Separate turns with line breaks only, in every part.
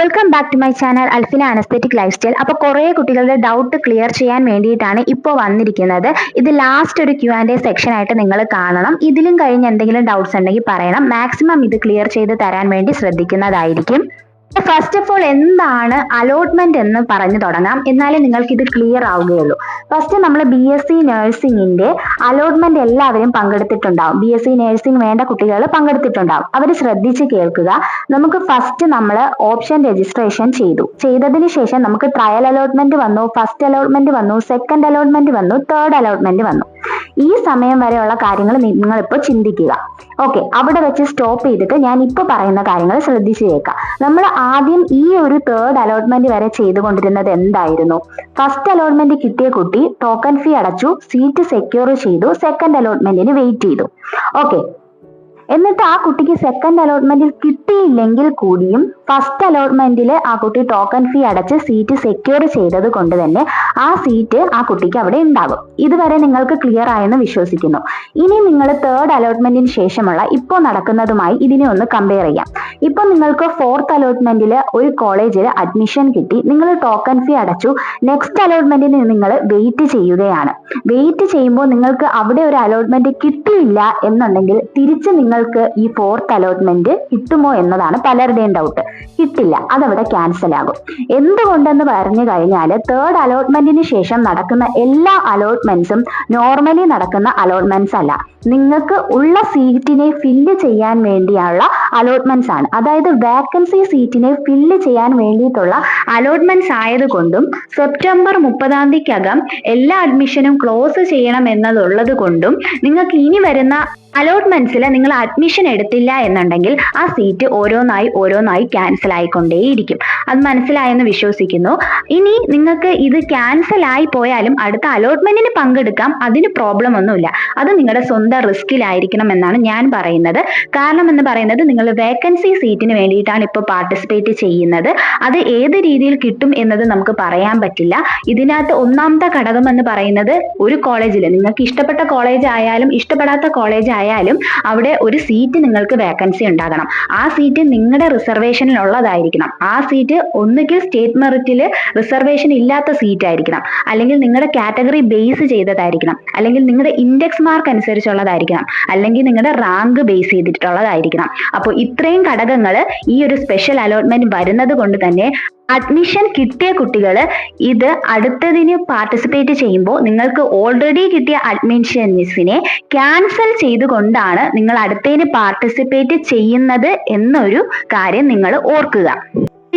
Welcome back to my channel Alfina an aesthetic lifestyle. അപ്പോൾ കുറേ കുട്ടികളുടെ ഡൗട്ട് ക്ലിയർ ചെയ്യാൻ വേണ്ടിയിട്ടാണ് ഇപ്പോൾ വന്നിരിക്കുന്നത്. ഇത് ലാസ്റ്റ് ഒരു Q&A സെക്ഷൻ ആയിട്ട് നിങ്ങൾ കാണണം. ഇതിലും കഴിഞ്ഞ് എന്തെങ്കിലും ഡൗട്ട്സ് ഉണ്ടെങ്കിൽ പറയണം. മാക്സിമം ഇത് ക്ലിയർ ചെയ്ത് തരാൻ വേണ്ടി ശ്രദ്ധിക്കുന്നതായിരിക്കും. ഫസ്റ്റ് ഓഫ് ഓൾ എന്താണ് അലോട്ട്മെന്റ് എന്ന് പറഞ്ഞു തുടങ്ങാം, എന്നാലേ നിങ്ങൾക്ക് ഇത് ക്ലിയർ ആവുകയുള്ളൂ. ഫസ്റ്റ് നമ്മൾ BSc നഴ്സിംഗിന്റെ അലോട്ട്മെന്റ് എല്ലാവരും പങ്കെടുത്തിട്ടുണ്ടാവും. BSc നഴ്സിംഗ് വേണ്ട കുട്ടികൾ പങ്കെടുത്തിട്ടുണ്ടാവും. അവർ ശ്രദ്ധിച്ച് കേൾക്കുക. നമുക്ക് ഫസ്റ്റ് നമ്മൾ ഓപ്ഷൻ രജിസ്ട്രേഷൻ ചെയ്തതിന് ശേഷം നമുക്ക് ട്രയൽ അലോട്ട്മെന്റ് വന്നു, ഫസ്റ്റ് അലോട്ട്മെന്റ് വന്നു, സെക്കൻഡ് അലോട്ട്മെന്റ് വന്നു, തേർഡ് അലോട്ട്മെന്റ് വന്നു. ഈ സമയം വരെയുള്ള കാര്യങ്ങൾ നിങ്ങൾ ഇപ്പോൾ ചിന്തിക്കുക. ഓക്കെ, അവിടെ വെച്ച് സ്റ്റോപ്പ് ചെയ്തിട്ട് ഞാൻ ഇപ്പോൾ പറയുന്ന കാര്യങ്ങൾ ശ്രദ്ധിച്ചു കേൾക്കാം. നമ്മൾ ആദ്യം ഈ ഒരു തേർഡ് അലോട്ട്മെന്റ് വരെ ചെയ്തുകൊണ്ടിരുന്നത് എന്തായിരുന്നു? ഫസ്റ്റ് അലോട്ട്മെന്റ് കിട്ടിയ കുട്ടി ടോക്കൺ ഫീ അടച്ചു, സീറ്റ് സെക്യൂർ ചെയ്തു, സെക്കൻഡ് അലോട്ട്മെന്റിന് വെയിറ്റ് ചെയ്തു. ഓക്കെ, എന്നിട്ട് ആ കുട്ടിക്ക് സെക്കൻഡ് അലോട്ട്മെന്റിൽ കിട്ടിയില്ലെങ്കിൽ കൂടിയും ഫസ്റ്റ് അലോട്ട്മെന്റിൽ ആ കുട്ടി ടോക്കൺ ഫീ അടച്ച് സീറ്റ് സെക്യൂർ ചെയ്തത് കൊണ്ട് തന്നെ ആ സീറ്റ് ആ കുട്ടിക്ക് അവിടെ ഉണ്ടാകും. ഇതുവരെ നിങ്ങൾക്ക് ക്ലിയർ ആയെന്ന് വിശ്വസിക്കുന്നു. ഇനി നിങ്ങൾ തേർഡ് അലോട്ട്മെന്റിന് ശേഷമുള്ള ഇപ്പോൾ നടക്കുന്നതുമായി ഇതിനെ ഒന്ന് കമ്പയർ ചെയ്യാം. ഇപ്പൊ നിങ്ങൾക്ക് ഫോർത്ത് അലോട്ട്മെന്റിൽ ഒരു കോളേജിൽ അഡ്മിഷൻ കിട്ടി, നിങ്ങൾ ടോക്കൺ ഫീ അടച്ചു, നെക്സ്റ്റ് അലോട്ട്മെന്റിന് നിങ്ങൾ വെയിറ്റ് ചെയ്യുകയാണ്. വെയിറ്റ് ചെയ്യുമ്പോൾ നിങ്ങൾക്ക് അവിടെ ഒരു അലോട്ട്മെന്റ് കിട്ടിയില്ല എന്നുണ്ടെങ്കിൽ തിരിച്ച് നിങ്ങൾക്ക് ഈ ഫോർത്ത് അലോട്ട്മെന്റ് കിട്ടുമോ എന്നതാണ് പലരുടെയും ഡൗട്ട്. കിട്ടില്ല, അതവിടെ ക്യാൻസൽ ആകും. എന്തുകൊണ്ടെന്ന് പറഞ്ഞു കഴിഞ്ഞാൽ തേർഡ് അലോട്ട്മെന്റിന് ശേഷം നടക്കുന്ന എല്ലാ അലോട്ട്മെന്റ്സും നോർമലി നടക്കുന്ന അലോട്ട്മെന്റ്സ് അല്ല, നിങ്ങൾക്ക് ഉള്ള സീറ്റിനെ ഫില്ല് ചെയ്യാൻ വേണ്ടിയുള്ള അലോട്ട്മെന്റ്സ് ആണ്. അതായത് വേക്കൻസി സീറ്റിനെ ഫില്ല് ചെയ്യാൻ വേണ്ടിയിട്ടുള്ള അലോട്ട്മെന്റ്സ് ആയതുകൊണ്ടും സെപ്റ്റംബർ 30-ാം എല്ലാ അഡ്മിഷനും ക്ലോസ് ചെയ്യണം എന്നതുള്ളത് കൊണ്ടും നിങ്ങൾക്ക് ഇനി വരുന്ന അലോട്ട്മെന്റ്സിൽ നിങ്ങൾ അഡ്മിഷൻ എടുത്തില്ല എന്നുണ്ടെങ്കിൽ ആ സീറ്റ് ഓരോന്നായി ക്യാൻസൽ ആയിക്കൊണ്ടേയിരിക്കും. അത് മനസ്സിലായെന്ന് വിശ്വസിക്കുന്നു. ഇനി നിങ്ങൾക്ക് ഇത് ക്യാൻസൽ ആയി പോയാലും അടുത്ത അലോട്ട്മെന്റിന് പങ്കെടുക്കാം, അതിന് പ്രോബ്ലം ഒന്നുമില്ല. അത് നിങ്ങളുടെ സ്വന്തം റിസ്കിലായിരിക്കണം എന്നാണ് ഞാൻ പറയുന്നത്. കാരണം എന്ന് പറയുന്നത് നിങ്ങൾ വേക്കൻസി സീറ്റിന് വേണ്ടിയിട്ടാണ് ഇപ്പോൾ പാർട്ടിസിപ്പേറ്റ് ചെയ്യുന്നത്. അത് ഏത് രീതിയിൽ കിട്ടും എന്നത് നമുക്ക് പറയാൻ പറ്റില്ല. ഇതിനകത്ത് ഒന്നാമത്തെ ഘടകം എന്ന് പറയുന്നത് ഒരു കോളേജിൽ നിങ്ങൾക്ക് ഇഷ്ടപ്പെട്ട കോളേജ് ആയാലും ഇഷ്ടപ്പെടാത്ത കോളേജ് ആയാലും അവിടെ ഒരു സീറ്റ് നിങ്ങൾക്ക് വേക്കൻസി ഉണ്ടാകണം. ആ സീറ്റ് നിങ്ങളുടെ റിസർവേഷനിൽ ഉള്ളതായിരിക്കണം. ആ സീറ്റ് ഒന്നുകിൽ സ്റ്റേറ്റ് മെറിറ്റിൽ റിസർവേഷൻ ഇല്ലാത്ത സീറ്റ് ആയിരിക്കണം, അല്ലെങ്കിൽ നിങ്ങളുടെ കാറ്റഗറി ബേസ് ചെയ്തതായിരിക്കണം, അല്ലെങ്കിൽ നിങ്ങളുടെ ഇൻഡെക്സ് മാർക്ക് അനുസരിച്ചുള്ളതായിരിക്കണം, അല്ലെങ്കിൽ നിങ്ങളുടെ റാങ്ക് ബേസ് ചെയ്തിട്ടുള്ളതായിരിക്കണം. അപ്പോൾ ഇത്രയും ഘടകങ്ങൾ ഈ ഒരു സ്പെഷ്യൽ അലോട്ട്മെന്റ് വരുന്നത് കൊണ്ട് തന്നെ അഡ്മിഷൻ കിട്ടിയ കുട്ടികൾ ഇത് അടുത്തതിന് പാർട്ടിസിപ്പേറ്റ് ചെയ്യുമ്പോൾ നിങ്ങൾക്ക് ഓൾറെഡി കിട്ടിയ അഡ്മിഷൻസിനെ ക്യാൻസൽ ചെയ്തുകൊണ്ടാണ് നിങ്ങൾ അടുത്തതിന് പാർട്ടിസിപ്പേറ്റ് ചെയ്യുന്നത് എന്നൊരു കാര്യം നിങ്ങൾ ഓർക്കുക.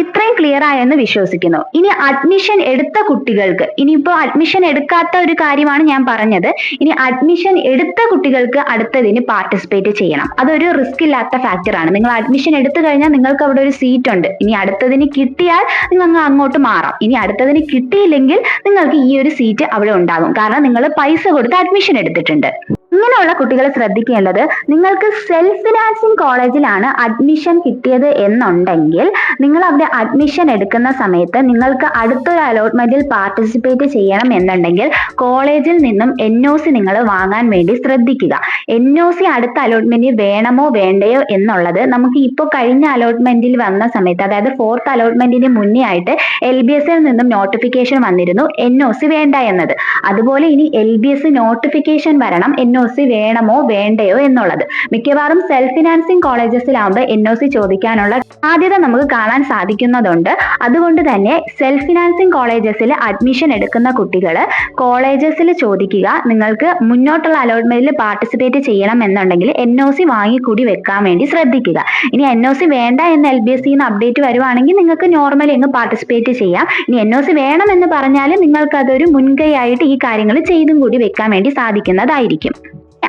ഇത്രയും ക്ലിയർ ആയെന്ന് വിശ്വസിക്കുന്നു. ഇനി അഡ്മിഷൻ എടുത്ത കുട്ടികൾക്ക്, ഇനിയിപ്പോൾ അഡ്മിഷൻ എടുക്കാത്ത ഒരു കാര്യമാണ് ഞാൻ പറഞ്ഞത്. ഇനി അഡ്മിഷൻ എടുത്ത കുട്ടികൾക്ക് അടുത്തതിന് പാർട്ടിസിപ്പേറ്റ് ചെയ്യണം. അതൊരു റിസ്ക് ഇല്ലാത്ത ഫാക്ടറാണ്. നിങ്ങൾ അഡ്മിഷൻ എടുത്തു കഴിഞ്ഞാൽ നിങ്ങൾക്ക് അവിടെ ഒരു സീറ്റ് ഉണ്ട്. ഇനി അടുത്തതിന് കിട്ടിയാൽ നിങ്ങൾ അങ്ങോട്ട് മാറാം. ഇനി അടുത്തതിന് കിട്ടിയില്ലെങ്കിൽ നിങ്ങൾക്ക് ഈ ഒരു സീറ്റ് അവിടെ ഉണ്ടാകും. കാരണം നിങ്ങൾ പൈസ കൊടുത്ത് അഡ്മിഷൻ എടുത്തിട്ടുണ്ട്. ഇങ്ങനെയുള്ള കുട്ടികൾ ശ്രദ്ധിക്കേണ്ടത്, നിങ്ങൾക്ക് സെൽഫ് ഫിനാൻസിങ് കോളേജിലാണ് അഡ്മിഷൻ കിട്ടിയത് എന്നുണ്ടെങ്കിൽ നിങ്ങൾ അവിടെ അഡ്മിഷൻ എടുക്കുന്ന സമയത്ത് നിങ്ങൾക്ക് അടുത്തൊരു അലോട്ട്മെന്റിൽ പാർട്ടിസിപ്പേറ്റ് ചെയ്യണം എന്നുണ്ടെങ്കിൽ കോളേജിൽ നിന്നും NOC നിങ്ങൾ വാങ്ങാൻ വേണ്ടി ശ്രദ്ധിക്കുക. NOC അടുത്ത അലോട്ട്മെന്റിൽ വേണമോ വേണ്ടയോ എന്നുള്ളത് നമുക്ക് ഇപ്പോൾ കഴിഞ്ഞ അലോട്ട്മെന്റിൽ വന്ന സമയത്ത്, അതായത് ഫോർത്ത് അലോട്ട്മെന്റിന് മുന്നേ ആയിട്ട് LBSൽ നിന്നും നോട്ടിഫിക്കേഷൻ വന്നിരുന്നു NOC വേണ്ട എന്നത്. അതുപോലെ ഇനി LBS നോട്ടിഫിക്കേഷൻ വരണം NOC വേണമോ വേണ്ടയോ എന്നുള്ളത്. മിക്കവാറും സെൽഫ് ഫിനാൻസിങ് കോളേജസിലാവുമ്പോൾ NOC ചോദിക്കാനുള്ള സാധ്യത നമുക്ക് കാണാൻ സാധിക്കുന്നതുണ്ട്. അതുകൊണ്ട് തന്നെ സെൽഫ് ഫിനാൻസിങ് കോളേജസിൽ അഡ്മിഷൻ എടുക്കുന്ന കുട്ടികൾ കോളേജസിൽ ചോദിക്കുക, നിങ്ങൾക്ക് മുന്നോട്ടുള്ള അലോട്ട്മെന്റിൽ പാർട്ടിസിപ്പേറ്റ് ചെയ്യണം എന്നുണ്ടെങ്കിൽ NOC വാങ്ങിക്കൂടി വെക്കാൻ വേണ്ടി ശ്രദ്ധിക്കുക. ഇനി NOC വേണ്ട എന്ന് LBSൽ നിന്ന് അപ്ഡേറ്റ് വരുവാണെങ്കിൽ നിങ്ങൾക്ക് നോർമലി അങ്ങ് പാർട്ടിസിപ്പേറ്റ് ചെയ്യാം. ഇനി NOC വേണം എന്ന് പറഞ്ഞാൽ നിങ്ങൾക്ക് അതൊരു മുൻകൈ ആയിട്ട് ഈ കാര്യങ്ങൾ ചെയ്തും കൂടി വെക്കാൻ വേണ്ടി സാധിക്കുന്നതായിരിക്കും.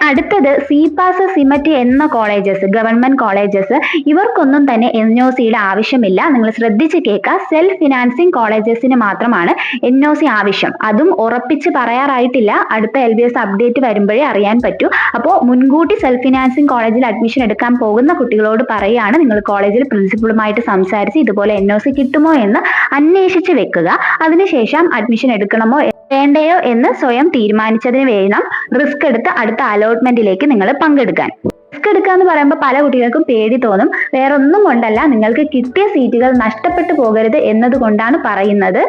അടുത്തത് CPAS CIMET എന്ന കോളേജസ്, ഗവൺമെന്റ് കോളേജസ്, ഇവർക്കൊന്നും തന്നെ NOCയുടെ ആവശ്യമില്ല. നിങ്ങൾ ശ്രദ്ധിച്ച് കേൾക്കുക. സെൽഫ് ഫിനാൻസിങ് കോളേജസിന് മാത്രമാണ് NOC ആവശ്യം. അതും ഉറപ്പിച്ച് പറയാറായിട്ടില്ല. അടുത്ത LBS അപ്ഡേറ്റ് വരുമ്പോഴേ അറിയാൻ പറ്റൂ. അപ്പോൾ മുൻകൂട്ടി സെൽഫ് ഫിനാൻസിങ് കോളേജിൽ അഡ്മിഷൻ എടുക്കാൻ പോകുന്ന കുട്ടികളോട് പറയുകയാണ്, നിങ്ങൾ കോളേജിൽ പ്രിൻസിപ്പളുമായിട്ട് സംസാരിച്ച് ഇതുപോലെ NOC കിട്ടുമോ എന്ന് അന്വേഷിച്ച് വെക്കുക. അതിനുശേഷം അഡ്മിഷൻ എടുക്കണമോ വേണ്ടയോ എന്ന് സ്വയം തീരുമാനിച്ചതിന് വേണം റിസ്ക് എടുത്ത് അടുത്ത അലോട്ട്മെന്റിലേക്ക് നിങ്ങൾ പങ്കെടുക്കാൻ. റിസ്ക് എടുക്കുക എന്ന് പറയുമ്പോൾ പല കുട്ടികൾക്കും പേടി തോന്നും. വേറൊന്നും കൊണ്ടല്ല, നിങ്ങൾക്ക് കിട്ടിയ സീറ്റുകൾ നഷ്ടപ്പെട്ടു പോകരുത് എന്നതുകൊണ്ടാണ് പറയുന്നത്.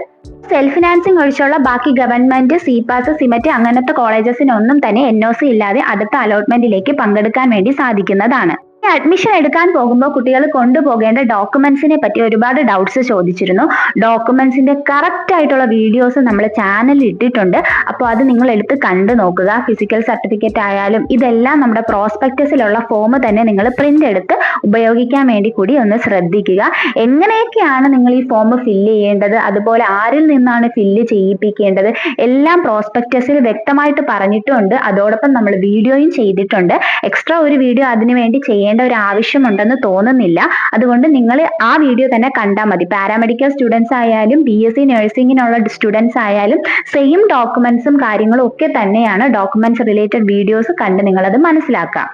സെൽഫ് ഫിനാൻസിങ് ഒഴിച്ചുള്ള ബാക്കി ഗവൺമെന്റ്, സിപാസ്, സിമറ്റ് അങ്ങനത്തെ കോളേജസിനൊന്നും തന്നെ NOC ഇല്ലാതെ അടുത്ത അലോട്ട്മെന്റിലേക്ക് പങ്കെടുക്കാൻ വേണ്ടി സാധിക്കുന്നതാണ്. അഡ്മിഷൻ എടുക്കാൻ പോകുമ്പോൾ കുട്ടികൾ കൊണ്ടുപോകേണ്ട ഡോക്യുമെന്റ്സിനെ പറ്റി ഒരുപാട് ഡൗട്ട്സ് ചോദിച്ചിരുന്നു. ഡോക്യുമെന്റ്സിന്റെ കറക്റ്റ് ആയിട്ടുള്ള വീഡിയോസ് നമ്മൾ ചാനലിൽ ഇട്ടിട്ടുണ്ട്. അപ്പോൾ അത് നിങ്ങൾ എടുത്ത് കണ്ടു നോക്കുക. ഫിസിക്കൽ സർട്ടിഫിക്കറ്റ് ആയാലും ഇതെല്ലാം നമ്മുടെ പ്രോസ്പെക്ടസിലുള്ള ഫോം തന്നെ നിങ്ങൾ പ്രിന്റ് എടുത്ത് ഉപയോഗിക്കാൻ വേണ്ടി കൂടി ഒന്ന് ശ്രദ്ധിക്കുക. എങ്ങനെയൊക്കെയാണ് നിങ്ങൾ ഈ ഫോം ഫില്ല് ചെയ്യേണ്ടത്, അതുപോലെ ആരിൽ നിന്നാണ് ഫില്ല് ചെയ്യിപ്പിക്കേണ്ടത്, എല്ലാം പ്രോസ്പെക്ടസിൽ വ്യക്തമായിട്ട് പറഞ്ഞിട്ടുണ്ട്. അതോടൊപ്പം നമ്മൾ വീഡിയോയും ചെയ്തിട്ടുണ്ട്. എക്സ്ട്രാ ഒരു വീഡിയോ അതിനു വേണ്ടി ചെയ്യേണ്ട ഒരു ആവശ്യമുണ്ടെന്ന് തോന്നുന്നില്ല. അതുകൊണ്ട് നിങ്ങൾ ആ വീഡിയോ തന്നെ കണ്ടാൽ മതി. പാരാമെഡിക്കൽ സ്റ്റുഡൻസ് ആയാലും BSc നഴ്സിംഗിനുള്ള സ്റ്റുഡൻസ് ആയാലും സെയിം ഡോക്യുമെന്റ്സും കാര്യങ്ങളും ഒക്കെ തന്നെയാണ്. ഡോക്യുമെന്റ്സ് റിലേറ്റഡ് വീഡിയോസ് കണ്ട് നിങ്ങളത് മനസ്സിലാക്കാം.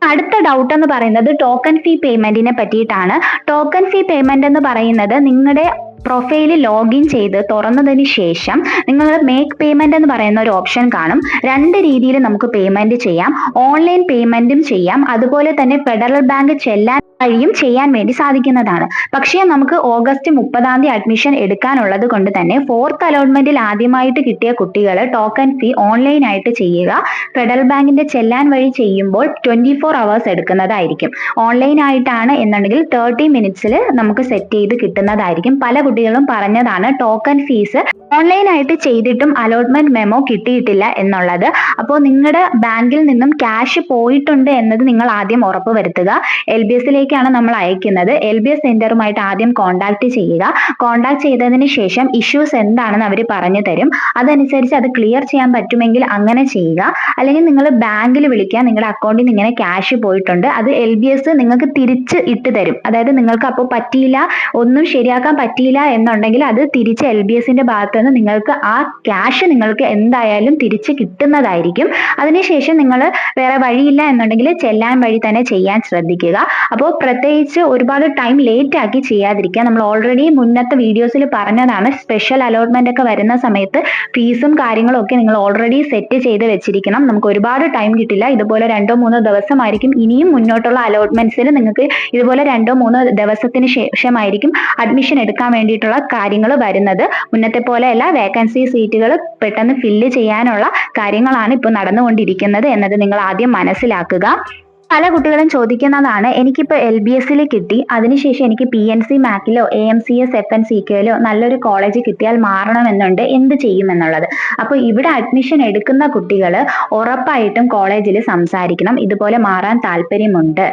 അടുത്ത ഡൗട്ട് എന്ന് പറയുന്നത് ടോക്കൺ ഫീ പേയ്മെന്റിനെ പറ്റിയിട്ടാണ്. ടോക്കൺ ഫീ പേയ്മെന്റ് എന്ന് പറയുന്നത് നിങ്ങളുടെ പ്രൊഫൈലിൽ ലോഗിൻ ചെയ്ത് തുറന്നതിന് ശേഷം നിങ്ങൾ മേക്ക് പേയ്മെന്റ് എന്ന് പറയുന്ന ഒരു ഓപ്ഷൻ കാണും. രണ്ട് രീതിയിൽ നമുക്ക് പേയ്മെന്റ് ചെയ്യാം. ഓൺലൈൻ പേയ്മെന്റും ചെയ്യാം, അതുപോലെ തന്നെ ഫെഡറൽ ബാങ്ക് ചെല്ലാൻ വഴിയും ചെയ്യാൻ വേണ്ടി സാധിക്കുന്നതാണ്. പക്ഷേ നമുക്ക് ഓഗസ്റ്റ് 30 അഡ്മിഷൻ എടുക്കാനുള്ളത് കൊണ്ട് തന്നെ 4th അലോട്ട്മെന്റിൽ ആദ്യമായിട്ട് കിട്ടിയ കുട്ടികൾ ടോക്കൺ ഫീ ഓൺലൈൻ ആയിട്ട് ചെയ്യുക. ഫെഡറൽ ബാങ്കിന്റെ ചെല്ലാൻ വഴി ചെയ്യുമ്പോൾ 24 hours എടുക്കുന്നതായിരിക്കും. ഓൺലൈൻ ആയിട്ടാണ് എന്നുണ്ടെങ്കിൽ 30 minutesൽ നമുക്ക് സെറ്റ് ചെയ്ത് കിട്ടുന്നതായിരിക്കും. പല കുട്ടികളും പറഞ്ഞതാണ് ടോക്കൺ ഫീസ് ഓൺലൈൻ ആയിട്ട് ചെയ്തിട്ടും അലോട്ട്മെന്റ് മെമ്മോ കിട്ടിയിട്ടില്ല എന്നുള്ളത്. അപ്പോൾ നിങ്ങളുടെ ബാങ്കിൽ നിന്നും ക്യാഷ് പോയിട്ടുണ്ട് എന്നത് നിങ്ങൾ ആദ്യം ഉറപ്പ് വരുത്തുക. LBSലേക്കാണ് നമ്മൾ അയക്കുന്നത്. LBS സെന്ററുമായിട്ട് ആദ്യം കോൺടാക്ട് ചെയ്യുക. കോൺടാക്ട് ചെയ്തതിന് ശേഷം ഇഷ്യൂസ് എന്താണെന്ന് അവർ പറഞ്ഞു തരും. അതനുസരിച്ച് അത് ക്ലിയർ ചെയ്യാൻ പറ്റുമെങ്കിൽ അങ്ങനെ ചെയ്യുക. അല്ലെങ്കിൽ നിങ്ങൾ ബാങ്കിൽ വിളിക്കുക, നിങ്ങളുടെ അക്കൗണ്ടിൽ നിന്ന് ഇങ്ങനെ ക്യാഷ് പോയിട്ടുണ്ട്, അത് LBS നിങ്ങൾക്ക് തിരിച്ച് ഇട്ട് തരും. അതായത് നിങ്ങൾക്ക് അപ്പോൾ പറ്റിയില്ല, ഒന്നും ശരിയാക്കാൻ പറ്റിയില്ല എന്നുണ്ടെങ്കിൽ അത് തിരിച്ച് LBSന്റെ ഭാഗത്ത് നിന്ന് നിങ്ങൾക്ക് ആ ക്യാഷ് നിങ്ങൾക്ക് എന്തായാലും തിരിച്ച് കിട്ടുന്നതായിരിക്കും. അതിനുശേഷം നിങ്ങൾ വേറെ വഴിയില്ല എന്നുണ്ടെങ്കിൽ ചെല്ലാൻ വഴി തന്നെ ചെയ്യാൻ ശ്രദ്ധിക്കുക. അപ്പോൾ പ്രത്യേകിച്ച് ഒരുപാട് ടൈം ലേറ്റ് ആക്കി ചെയ്യാതിരിക്കുക. നമ്മൾ ഓൾറെഡി മുന്നത്തെ വീഡിയോസിൽ പറഞ്ഞതാണ്, സ്പെഷ്യൽ അലോട്ട്മെന്റ് ഒക്കെ വരുന്ന സമയത്ത് ഫീസും കാര്യങ്ങളും ഒക്കെ നിങ്ങൾ ഓൾറെഡി സെറ്റ് ചെയ്ത് വെച്ചിരിക്കണം. നമുക്ക് ഒരുപാട് ടൈം കിട്ടില്ല. ഇതുപോലെ 2-3 ദിവസമായിരിക്കും ഇനിയും മുന്നോട്ടുള്ള അലോട്ട്മെന്റ്സിൽ നിങ്ങൾക്ക് ഇതുപോലെ 2-3 ദിവസത്തിന് ശേഷമായിരിക്കും അഡ്മിഷൻ എടുക്കാൻ വേണ്ടിയിട്ടുള്ള കാര്യങ്ങൾ വരുന്നത്. മുന്നത്തെ പോലെയല്ല, വേക്കൻസി സീറ്റുകൾ പെട്ടെന്ന് ഫില്ല് ചെയ്യാനുള്ള കാര്യങ്ങളാണ് ഇപ്പോൾ നടന്നുകൊണ്ടിരിക്കുന്നത് എന്നത് നിങ്ങൾ ആദ്യം മനസ്സിലാക്കുക. പല കുട്ടികളും ചോദിക്കുന്നതാണ്, എനിക്കിപ്പോൾ LBSൽ കിട്ടി, അതിനുശേഷം എനിക്ക് PNC മാക്കിലോ AMCS FNCKയിലോ നല്ലൊരു കോളേജ് കിട്ടിയാൽ മാറണമെന്നുണ്ട്, എന്ത് ചെയ്യുമെന്നുള്ളത്. അപ്പോൾ ഇവിടെ അഡ്മിഷൻ എടുക്കുന്ന കുട്ടികൾ ഉറപ്പായിട്ടും കോളേജിൽ സംസാരിക്കണം, ഇതുപോലെ മാറാൻ താല്പര്യമുണ്ട്.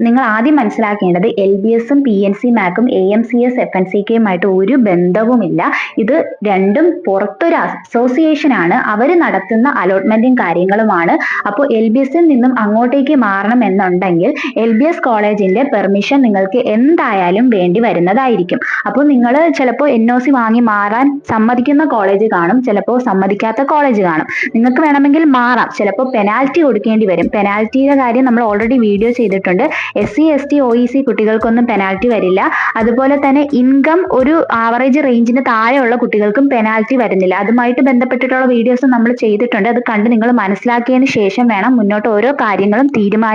നിങ്ങൾ ആദ്യം മനസ്സിലാക്കേണ്ടത് LBSും PNC മാക്കും AMCS FNCKയുമായിട്ട് ഒരു ബന്ധവുമില്ല. ഇത് രണ്ടും പുറത്തൊരു അസോസിയേഷനാണ്, അവർ നടത്തുന്ന അലോട്ട്മെന്റും കാര്യങ്ങളുമാണ്. അപ്പോൾ LBSൽ നിന്നും അങ്ങോട്ടേക്ക് എന്നുണ്ടെങ്കിൽ LBS കോളേജിന്റെ പെർമിഷൻ നിങ്ങൾക്ക് എന്തായാലും വേണ്ടി വരുന്നതായിരിക്കും. അപ്പോൾ നിങ്ങൾ ചിലപ്പോൾ NOC വാങ്ങി മാറാൻ സമ്മതിക്കുന്ന കോളേജ് കാണും, ചിലപ്പോൾ സമ്മതിക്കാത്ത കോളേജ് കാണും. നിങ്ങൾക്ക് വേണമെങ്കിൽ മാറാം, ചിലപ്പോൾ പെനാൽറ്റി കൊടുക്കേണ്ടി വരും. പെനാൽറ്റിയുടെ കാര്യം നമ്മൾ ഓൾറെഡി വീഡിയോ ചെയ്തിട്ടുണ്ട്. SC ST OEC കുട്ടികൾക്കൊന്നും പെനാൽറ്റി വരില്ല. അതുപോലെ തന്നെ ഇൻകം ഒരു ആവറേജ് റേഞ്ചിന് താഴെയുള്ള കുട്ടികൾക്കും പെനാൽറ്റി വരുന്നില്ല. അതുമായിട്ട് ബന്ധപ്പെട്ടിട്ടുള്ള വീഡിയോസ് നമ്മൾ ചെയ്തിട്ടുണ്ട്. അത് കണ്ട് നിങ്ങൾ മനസ്സിലാക്കിയതിന് ശേഷം വേണം മുന്നോട്ട് ഓരോ കാര്യങ്ങളും തീരുമാനിക്കാനായിട്ട്.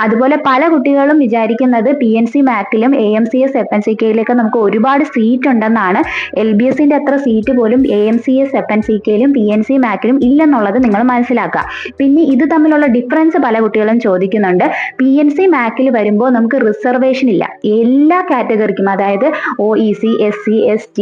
അതുപോലെ പല കുട്ടികളും വിചാരിക്കുന്നത് PNC മാക്കിലും AMCS FNCKയിലൊക്കെ നമുക്ക് ഒരുപാട് സീറ്റ് ഉണ്ടെന്നാണ്. LBSന്റെ അത്ര സീറ്റ് പോലും AMCS FNCKയിലും PNC മാക്കിലും ഇല്ലെന്നുള്ളത് നിങ്ങൾ മനസ്സിലാക്കുക. പിന്നെ ഇത് തമ്മിലുള്ള ഡിഫറൻസ് പല കുട്ടികളും ചോദിക്കുന്നുണ്ട്. PNC മാക്കിൽ വരുമ്പോൾ നമുക്ക് റിസർവേഷൻ ഇല്ല. എല്ലാ കാറ്റഗറിക്കും, അതായത് OEC SC ST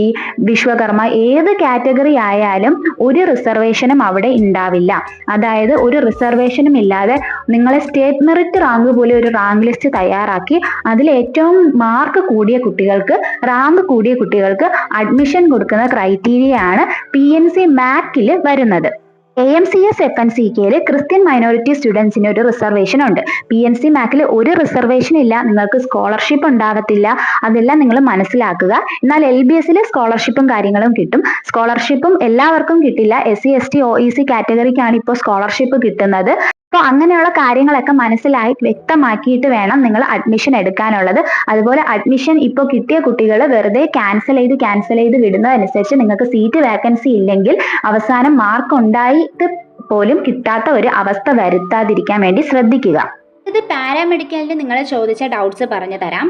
വിശ്വകർമ്മ ഏത് കാറ്റഗറി ആയാലും ഒരു റിസർവേഷനും അവിടെ ഉണ്ടാവില്ല. അതായത് ഒരു റിസർവേഷനും ഇല്ലാതെ നിങ്ങളെ സ്റ്റേറ്റ് മെറിറ്റ് റാങ്ക് പോലെ ഒരു റാങ്ക് ലിസ്റ്റ് തയ്യാറാക്കി അതിൽ ഏറ്റവും മാർക്ക് കൂടിയ കുട്ടികൾക്ക്, റാങ്ക് കൂടിയ കുട്ടികൾക്ക് അഡ്മിഷൻ കൊടുക്കുന്ന ക്രൈറ്റീരിയയാണ് PNC മാക്കിൽ വരുന്നത്. AMCS FNCKയിൽ ക്രിസ്ത്യൻ മൈനോറിറ്റി സ്റ്റുഡൻസിന് ഒരു റിസർവേഷൻ ഉണ്ട്. PNC മാക്കിൽ ഒരു റിസർവേഷൻ ഇല്ല, നിങ്ങൾക്ക് സ്കോളർഷിപ്പ് ഉണ്ടാകത്തില്ല. അതെല്ലാം നിങ്ങൾ മനസ്സിലാക്കുക. എന്നാൽ LBSൽ സ്കോളർഷിപ്പും കാര്യങ്ങളും കിട്ടും. സ്കോളർഷിപ്പും എല്ലാവർക്കും കിട്ടില്ല. SC ST OEC കാറ്റഗറിക്കാണ് ഇപ്പോൾ സ്കോളർഷിപ്പ് കിട്ടുന്നത്. അപ്പോൾ അങ്ങനെയുള്ള കാര്യങ്ങളൊക്കെ മനസ്സിലായി വ്യക്തമാക്കിയിട്ട് വേണം നിങ്ങൾ അഡ്മിഷൻ എടുക്കാനുള്ളത്. അതുപോലെ അഡ്മിഷൻ ഇപ്പോൾ കിട്ടിയ കുട്ടികൾ വെറുതെ ക്യാൻസൽ ചെയ്ത് വിടുന്നതനുസരിച്ച് നിങ്ങൾക്ക് സീറ്റ് വേക്കൻസി ഇല്ലെങ്കിൽ അവസാനം മാർക്ക് ഉണ്ടായിട്ട് പോലും കിട്ടാത്ത ഒരു അവസ്ഥ വരുത്താതിരിക്കാൻ വേണ്ടി ശ്രദ്ധിക്കുക. ഇത് പാരാമെഡിക്കലിന് നിങ്ങൾ ചോദിച്ച ഡൗട്ട്സ് പറഞ്ഞു തരാം.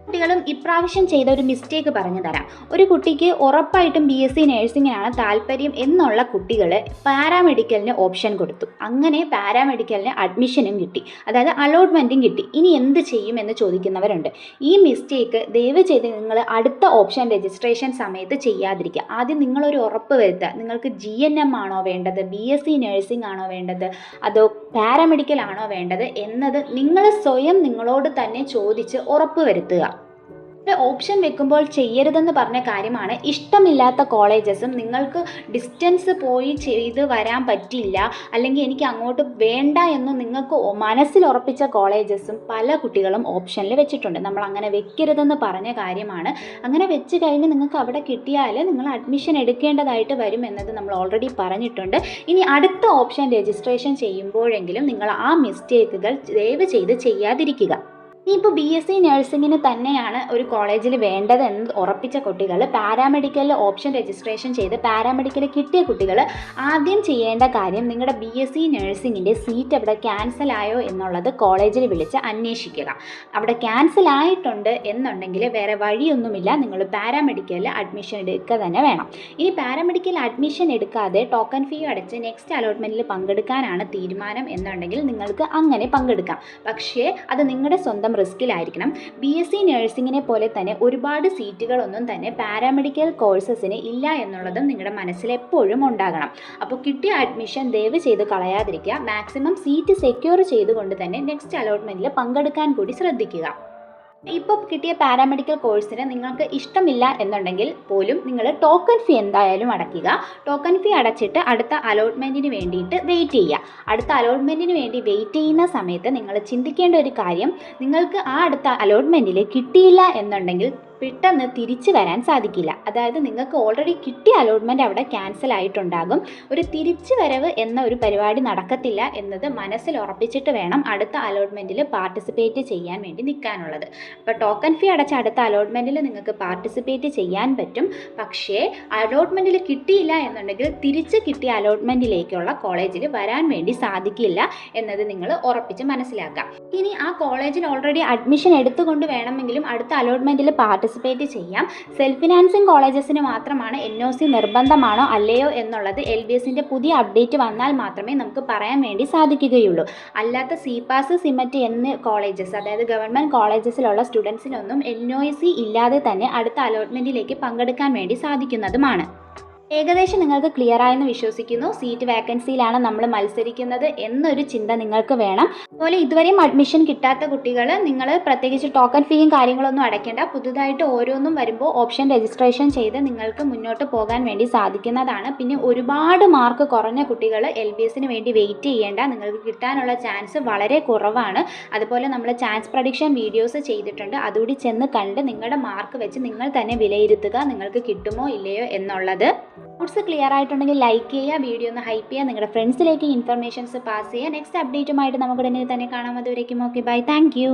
കുട്ടികളും ഇപ്രാവശ്യം ചെയ്ത ഒരു മിസ്റ്റേക്ക് പറഞ്ഞു തരാം. ഒരു കുട്ടിക്ക് ഉറപ്പായിട്ടും BSc നഴ്സിങ്ങിനാണ് താല്പര്യം എന്നുള്ള കുട്ടികൾ പാരാമെഡിക്കലിന് ഓപ്ഷൻ കൊടുത്തു. അങ്ങനെ പാരാമെഡിക്കലിന് അഡ്മിഷനും കിട്ടി, അതായത് അലോട്ട്മെൻറ്റും കിട്ടി. ഇനി എന്ത് ചെയ്യും എന്ന് ചോദിക്കുന്നവരുണ്ട്. ഈ മിസ്റ്റേക്ക് ദയവ് ചെയ്ത് നിങ്ങൾ അടുത്ത ഓപ്ഷൻ രജിസ്ട്രേഷൻ സമയത്ത് ചെയ്യാതിരിക്കുക. ആദ്യം നിങ്ങളൊരു ഉറപ്പ് വരുത്തുക. നിങ്ങൾക്ക് GNM ആണോ വേണ്ടത്, BSc നഴ്സിംഗ് ആണോ വേണ്ടത്, അതോ പാരാമെഡിക്കൽ ആണോ വേണ്ടത് എന്നത് നിങ്ങൾ സ്വയം നിങ്ങളോട് തന്നെ ചോദിച്ച് ഉറപ്പ് വരുത്തുക. ഓപ്ഷൻ വെക്കുമ്പോൾ ചെയ്യരുതെന്ന് പറഞ്ഞ കാര്യമാണ്, ഇഷ്ടമില്ലാത്ത കോളേജസും നിങ്ങൾക്ക് ഡിസ്റ്റൻസ് പോയി ചെയ്ത് വരാൻ പറ്റില്ല, അല്ലെങ്കിൽ എനിക്ക് അങ്ങോട്ട് വേണ്ട എന്ന് നിങ്ങൾക്ക് മനസ്സിൽ ഉറപ്പിച്ച കോളേജസും പല കുട്ടികളും ഓപ്ഷനിൽ വെച്ചിട്ടുണ്ട്. നമ്മൾ അങ്ങനെ വെക്കരുതെന്ന് പറഞ്ഞ കാര്യമാണ്. അങ്ങനെ വെച്ച് കഴിഞ്ഞ് നിങ്ങൾക്ക് അവിടെ കിട്ടിയാൽ നിങ്ങൾ അഡ്മിഷൻ എടുക്കേണ്ടതായിട്ട് വരും എന്നത് നമ്മൾ ഓൾറെഡി പറഞ്ഞിട്ടുണ്ട്. ഇനി അടുത്ത ഓപ്ഷൻ രജിസ്ട്രേഷൻ ചെയ്യുമ്പോഴെങ്കിലും നിങ്ങൾ ആ മിസ്റ്റേക്കുകൾ ദയവ് ചെയ്ത് ചെയ്യാതിരിക്കുക. ഇപ്പോൾ BSc നഴ്സിങ്ങിന് തന്നെയാണ് ഒരു കോളേജിൽ വേണ്ടതെന്ന് ഉറപ്പിച്ച കുട്ടികൾ പാരാമെഡിക്കലിൽ ഓപ്ഷൻ രജിസ്ട്രേഷൻ ചെയ്ത് പാരാമെഡിക്കൽ കിട്ടിയ കുട്ടികൾ ആദ്യം ചെയ്യേണ്ട കാര്യം നിങ്ങളുടെ BSc നഴ്സിങ്ങിൻ്റെ സീറ്റ് അവിടെ ക്യാൻസൽ ആയോ എന്നുള്ളത് കോളേജിൽ വിളിച്ച് അന്വേഷിക്കുക. അവിടെ ക്യാൻസൽ ആയിട്ടുണ്ട് എന്നുണ്ടെങ്കിൽ വേറെ വഴിയൊന്നുമില്ല, നിങ്ങൾ പാരാമെഡിക്കലിൽ അഡ്മിഷൻ എടുക്കുക തന്നെ വേണം. ഇനി പാരാമെഡിക്കൽ അഡ്മിഷൻ എടുക്കാതെ ടോക്കൺ ഫീ അടച്ച് നെക്സ്റ്റ് അലോട്ട്മെൻറ്റിൽ പങ്കെടുക്കാനാണ് തീരുമാനം എന്നുണ്ടെങ്കിൽ നിങ്ങൾക്ക് അങ്ങനെ പങ്കെടുക്കാം. പക്ഷേ അത് നിങ്ങളുടെ സ്വന്തം റിസ്കിലായിരിക്കണം. BSc നഴ്സിങ്ങിനെ പോലെ തന്നെ ഒരുപാട് സീറ്റുകളൊന്നും തന്നെ പാരാമെഡിക്കൽ കോഴ്സസിന് ഇല്ല എന്നുള്ളതും നിങ്ങളുടെ മനസ്സിൽ എപ്പോഴും ഉണ്ടാകണം. അപ്പോൾ കിട്ടിയ അഡ്മിഷൻ ദയവ് ചെയ്ത് കളയാതിരിക്കുക. മാക്സിമം സീറ്റ് സെക്യൂർ ചെയ്തുകൊണ്ട് തന്നെ നെക്സ്റ്റ് അലോട്ട്മെൻറ്റിൽ പങ്കെടുക്കാൻ കൂടി ശ്രദ്ധിക്കുക. ഇപ്പോൾ കിട്ടിയ പാരാമെഡിക്കൽ കോഴ്സിന് നിങ്ങൾക്ക് ഇഷ്ടമില്ല എന്നുണ്ടെങ്കിൽ പോലും നിങ്ങൾ ടോക്കൺ ഫീ എന്തായാലും അടയ്ക്കുക. ടോക്കൺ ഫീ അടച്ചിട്ട് അടുത്ത അലോട്ട്മെൻറ്റിന് വേണ്ടിയിട്ട് വെയിറ്റ് ചെയ്യുക. അടുത്ത അലോട്ട്മെൻറ്റിന് വേണ്ടി വെയിറ്റ് ചെയ്യുന്ന സമയത്ത് നിങ്ങൾ ചിന്തിക്കേണ്ട ഒരു കാര്യം, നിങ്ങൾക്ക് ആ അടുത്ത അലോട്ട്മെൻറ്റിൽ കിട്ടിയില്ല എന്നുണ്ടെങ്കിൽ പെട്ടെന്ന് തിരിച്ചു വരാൻ സാധിക്കില്ല. അതായത് നിങ്ങൾക്ക് ഓൾറെഡി കിട്ടിയ അലോട്ട്മെൻറ്റ് അവിടെ ക്യാൻസൽ ആയിട്ടുണ്ടാകും. ഒരു തിരിച്ചു വരവ് എന്ന ഒരു പരിപാടി നടക്കത്തില്ല എന്നത് മനസ്സിൽ ഉറപ്പിച്ചിട്ട് വേണം അടുത്ത അലോട്ട്മെൻറ്റിൽ പാർട്ടിസിപ്പേറ്റ് ചെയ്യാൻ വേണ്ടി നിൽക്കാനുള്ളത്. അപ്പോൾ ടോക്കൺ ഫീ അടച്ച അടുത്ത അലോട്ട്മെൻറ്റിൽ നിങ്ങൾക്ക് പാർട്ടിസിപ്പേറ്റ് ചെയ്യാൻ പറ്റും. പക്ഷേ അലോട്ട്മെൻറ്റിൽ കിട്ടിയില്ല എന്നുണ്ടെങ്കിൽ തിരിച്ച് കിട്ടിയ അലോട്ട്മെൻറ്റിലേക്കുള്ള കോളേജിൽ വരാൻ വേണ്ടി സാധിക്കില്ല എന്നത് നിങ്ങൾ ഉറപ്പിച്ച് മനസ്സിലാക്കുക. ഇനി ആ കോളേജിൽ ഓൾറെഡി അഡ്മിഷൻ എടുത്തുകൊണ്ട് വേണമെങ്കിലും അടുത്ത അലോട്ട്മെൻറ്റിൽ പാർട്ടിസിപ്പേറ്റ് ചെയ്യാം. സെൽഫ് ഫിനാൻസിങ് കോളേജസിന് മാത്രമാണ് NOC നിർബന്ധമാണോ അല്ലയോ എന്നുള്ളത് LBSന്റെ പുതിയ അപ്ഡേറ്റ് വന്നാൽ മാത്രമേ നമുക്ക് പറയാൻ വേണ്ടി സാധിക്കുകയുള്ളൂ. അല്ലാത്ത CPAS, CIMET എന്നീ കോളേജസ്, അതായത് ഗവൺമെൻറ് കോളേജസിലുള്ള സ്റ്റുഡൻസിനൊന്നും NOC ഇല്ലാതെ തന്നെ അടുത്ത അലോട്ട്മെൻറ്റിലേക്ക് പങ്കെടുക്കാൻ വേണ്ടി സാധിക്കുന്നതുമാണ്. ഏകദേശം നിങ്ങൾക്ക് ക്ലിയർ ആയെന്ന് വിശ്വസിക്കുന്നു. സീറ്റ് വാക്കൻസിയിലാണ് നമ്മൾ മത്സരിക്കുന്നത് എന്നൊരു ചിന്ത നിങ്ങൾക്ക് വേണം. അതുപോലെ ഇതുവരെയും അഡ്മിഷൻ കിട്ടാത്ത കുട്ടികൾ നിങ്ങൾ പ്രത്യേകിച്ച് ടോക്കൺ ഫീയും കാര്യങ്ങളൊന്നും അടയ്ക്കേണ്ട. പുതുതായിട്ട് ഓരോന്നും വരുമ്പോൾ ഓപ്ഷൻ രജിസ്ട്രേഷൻ ചെയ്ത് നിങ്ങൾക്ക് മുന്നോട്ട് പോകാൻ വേണ്ടി സാധിക്കുന്നതാണ്. പിന്നെ ഒരുപാട് മാർക്ക് കുറഞ്ഞ കുട്ടികൾ LBSന് വേണ്ടി വെയിറ്റ് ചെയ്യേണ്ട. നിങ്ങൾക്ക് കിട്ടാനുള്ള ചാൻസ് വളരെ കുറവാണ്. അതുപോലെ നമ്മൾ ചാൻസ് പ്രഡിക്ഷൻ വീഡിയോസ് ചെയ്തിട്ടുണ്ട്. അതുകൂടി ചെന്ന് കണ്ട് നിങ്ങളുടെ മാർക്ക് വെച്ച് നിങ്ങൾ തന്നെ വിലയിരുത്തുക നിങ്ങൾക്ക് കിട്ടുമോ ഇല്ലയോ എന്നുള്ളത്. ഡൗട്ട്സ് ക്ലിയർ ആയിട്ടുണ്ടെങ്കിൽ ലൈക്ക് ചെയ്യുക, വീഡിയോ ഒന്ന് ഹൈപ്പ് ചെയ്യുക, നിങ്ങളുടെ ഫ്രണ്ട്സിലേക്ക് ഇൻഫർമേഷൻസ് പാസ് ചെയ്യുക. നെക്സ്റ്റ് അപ്ഡേറ്റുമായിട്ട് നമുക്ക് ഉടനെ തന്നെ കാണാം. അതുവരേക്കും ഓക്കെ, ബൈ, താങ്ക് യു.